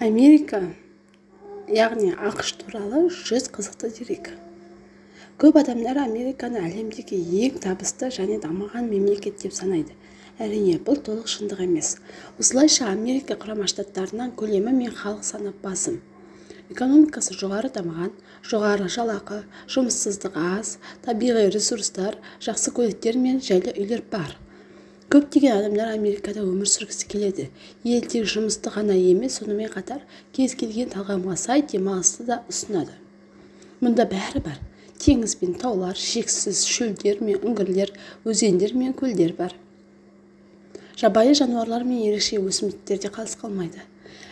Америка, яғни ақш туралы 100 қызықты дерек. Көп адамдар Американы әлемдегі ең табысты және дамыған мемлекет деп санайды. Әрине, бұл толық шындық емес. Осылайша Америка құрама штаттарынан көлемі мен халық саны басым. Экономикасы жоғары дамыған, жоғары жалақы, жұмыссыздық аз, табиғи ресурстар, жақсы көліктер мен жайлы үйлер бар. Көптеген адамдар Америкада өмір сүргісі келеді. Ел тек жұмысты ғана емес, сонымен қатар кез келген талғамға сай демалысты да ұсынады. Мұнда бәрі бар. Теңіз бен таулар, шексіз шөлдер мен үңгірлер, өзендер мен көлдер бар. Жабайы жануарлар мен ерекше өсімдіктер де қалыс қалмайды.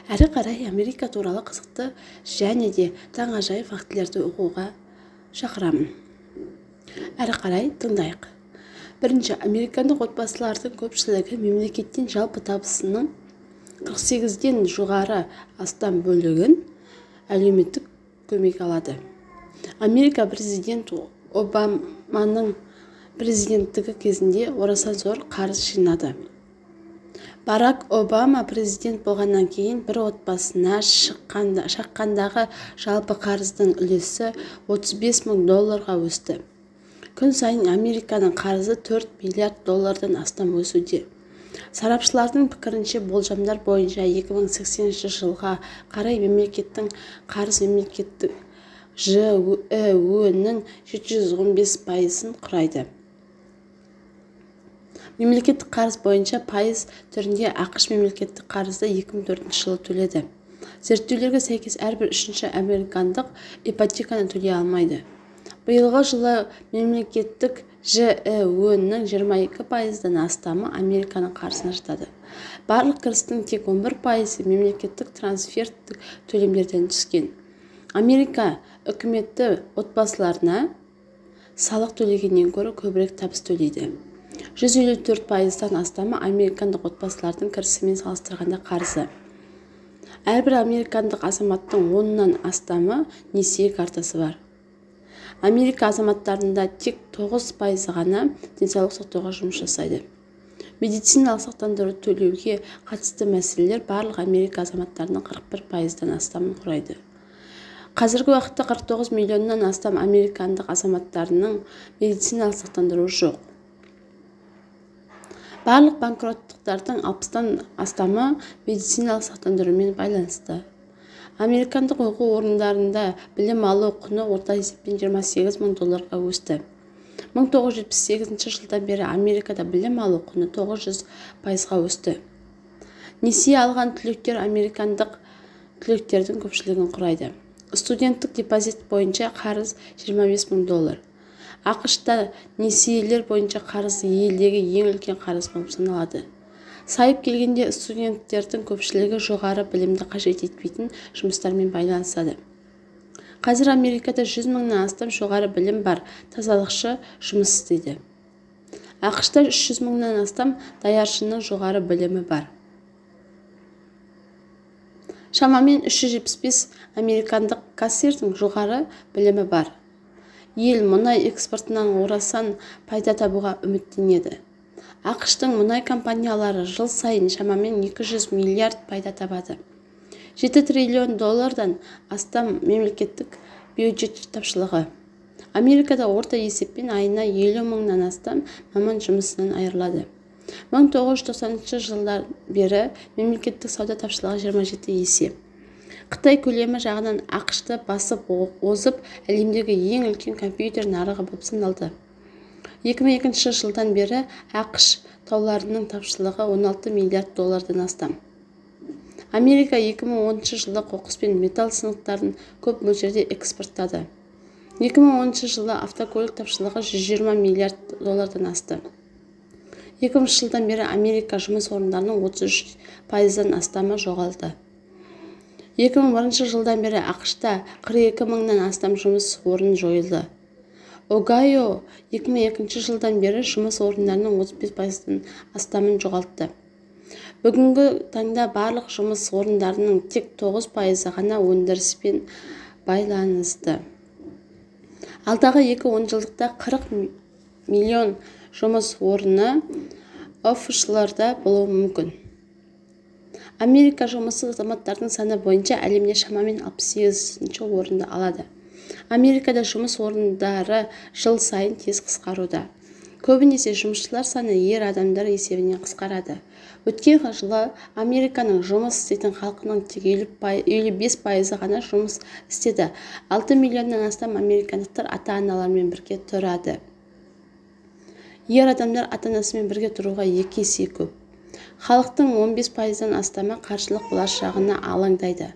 Әрі қарай Америка туралы қызықты және де таңғажайып фактілерді оқуға шақырамын. Әрі қарай тыңдайық. Бірінші, американдық отбасылардың көпшілігі мемлекеттен жалпы табысының 48-ден жоғары астам бөлігін әлеуметтік көмек алады. Америка президент Обаманың президенттігі кезінде орасан зор қарыз жинады. Барак Обама президент болғаннан кейін бір отбасына шаққандағы жалпы қарыздың үлесі $35,000 өсті. Күн сайын Американың қарызы $4 миллиард астам өсуде. Сарапшылардың пікірінше, болжамдар бойынша 2080 жылға қарай мемлекеттің қарыз мемлекеттік ЖЭО-ның 715%-ын құрайды. Мемлекеттік қарыз бойынша пайыз түрінде ақш мемлекеттік қарызды 2004 жылы төледі. Зерттеулерге сәйкес әрбір үшінші американдық ипотеканы төлей алмайды. Биылғы жылы мемлекеттік ЖЭО-ның 22%-дан астамы Американың қарызына жатады. Барлық кірістің тек 11% мемлекеттік трансферттік төлемдерден түскен. Америка үкіметі отбасыларына салық төлегеннен гөрі көбірек табыс төлейді. 154%-дан астамы американдық отбасылардың кірісімен салыстырғанда қарызы. Әрбір американдық азаматтың 10-нан астамы несие картасы бар. Америка азаматтарында тек 9% ғана денсаулық сақтауға жұмыс жасайды. Медициналық сақтандыру төлеуге қатысты мәселелер барлық Америка азаматтарының 41%-дан астамын құрайды. Қазіргі уақытта 49 миллионнан астам американдық азаматтарының медициналық сақтандыруы жоқ. Барлық банкроттықтардың 60-тан астамы медициналық сақтандырумен байланысты. Американдық оқу орындарында білім алу құны орта есеппен $28,000 өсті. 1978 жылдан бері Америкада білім алу құны 900%-ға өсті. Несие алған түлектер американдық түлектердің көпшілігін құрайды. Студенттік депозит бойынша қарыз $25,000. ақш-та несиелер бойынша қарыз елдегі ең үлкен қарыз болып саналады. Сайып келгенде студенттердің көпшілігі жоғары білімді қажет етпейтін жұмыстармен байланысады. Қазір Америкада 100,000-нан астам жоғары білім бар тазалықшы жұмыс істейді. ақш-та 300,000-нан астам даяршының жоғары білімі бар. Шамамен 375 американдық кассирдің жоғары білімі бар. Ел мұнай экспортынан орасан пайда табуға үміттенеді. ақш-тың мұнай компаниялары жыл сайын шамамен 200 миллиард пайда табады. $7 триллион астам мемлекеттік бюджет тапшылығы. Америкада орта есеппен айына 50,000-нан астам маман жұмысынан айырылады. 1990 жылдан бері мемлекеттік сауда тапшылығы 27 есе. Қытай көлемі жағынан ақш-ты басып озып, әлемдегі ең үлкен компьютер нарығы болып саналды. 2002 жылдан бері ақш тауларының тапшылығы $16 миллиард астам. Америка 2010 жылы қоқыс пен металл сынықтарын көп мөлшерде экспорттады. 2010 жылы автокөлік тапшылығы $120 миллиард асты. 2000 жылдан бері Америка жұмыс орындарының 33%-дан астамы жоғалды. 2001 жылдан бері ақш-та 42,000-нан астам жұмыс орны жойылды. Огайо 2002 жылдан бері жұмыс орындарының 35%-дан астамын жоғалтты. Бүгінгі таңда барлық жұмыс орындарының тек 9% ғана өндіріспен байланысты. Алдағы 2 жылдықта 40 миллион жұмыс орны офшорда болуы мүмкін. Америка жұмыссыз азаматтардың саны бойынша әлемде шамамен 68-ші орынды алады. Америкада жұмыс орындары жыл сайын тез қысқаруда. Көбінесе жұмысшылар саны ер адамдар есебінен қысқарады. Өткен жылы Американың жұмыс істейтін халқының тек 55% ғана жұмыс істеді. 6 миллионнан астам американдықтар ата-аналармен бірге тұрады. Ер адамдар ата-анасымен бірге тұруға 2 есе көп. Халықтың 15%-дан астамы қаржылық болашағына алаңдайды.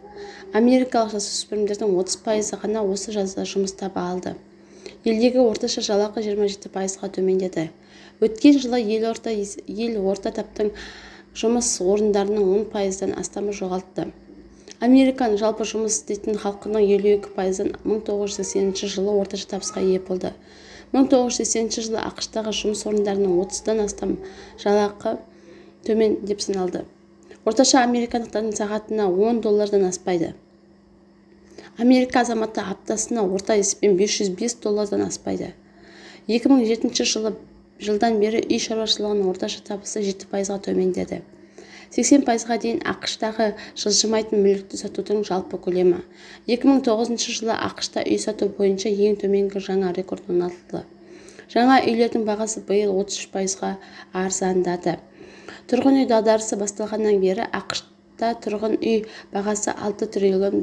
Америкалық жасөспірімдердің 30% ғана осы жазда жұмыс таба алды. Елдегі орташа жалақы 27%-ға төмендеді. Өткен жылы ел орта таптың жұмыс орындарының 10%-дан астамы жоғалтты. Американың жалпы жұмыс істейтін халқының 52%-дан 1980 жылы орташа табысқа ие болды. 1980 жылы ақш-тағы жұмыс орындарының 30%-дан астам жалақы төмен деп саналды. Орташа американдықтардың сағатына $10 аспайды. Америка азаматы аптасына орта есеппен $505 аспайды. 2007 жылдан бері үй шаруашылығының орташа табысы 7%-ға төмендеді. 80%-ға дейін ақш-тағы жылжымайтын мүлікті сатудың жалпы көлемі. 2009 жылы ақш-та үй сату бойынша ең төменгі жаңа рекорд орнатылды. Жаңа үйлердің бағасы биыл 33%-ға арзандады. Тұрғын үй дағдарысы басталғаннан бері ақш-та тұрғын үй бағасы $6 триллион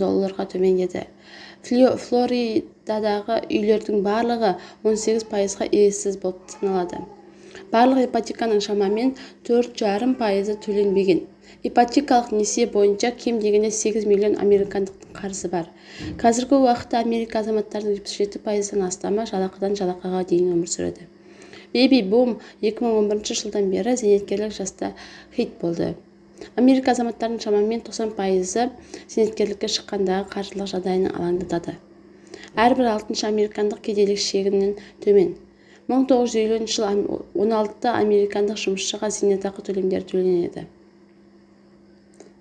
төмендеді. Флоридадағы үйлердің барлығы 18%-ға иесіз болып саналады. Барлық ипотеканың шамамен 4,5% төленбеген. Ипотекалық несие бойынша кем дегенде 8 миллион американдықтың қарызы бар. Қазіргі уақытта Америка азаматтарының 77%-дан астамы жалақыдан жалақыға дейін өмір сүреді. Baby Boom 2011 жылдан бері зейнеткерлік жаста хит болды. Америка азаматтарының шамамен 90%-ы зейнеткерлікке шыққандағы қаржылық жағдайының алаңдатады. Әрбір 6-шы американдық кедейлік шегінен төмен. 1950 жылы 16 американдық жұмысшыға зейнетақы төлемдері төленеді.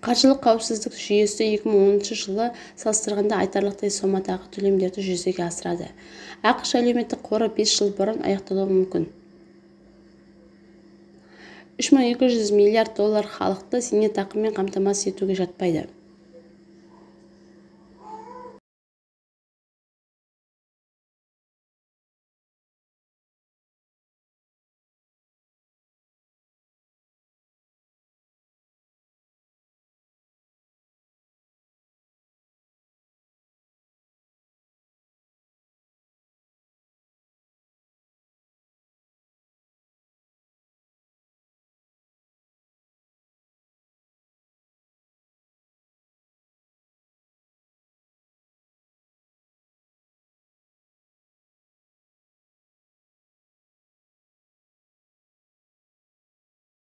Қаржылық қауіпсіздік жүйесі 2010 жылы салыстырғанда айтарлықтай сомадағы төлемдерді жүзеге асырады. ақш әлеуметтік қоры 5 жыл бұрын аяқталуы мүмкін. $3200 миллиард халықты зейнетақымен қамтамасыз етуге жатпайды.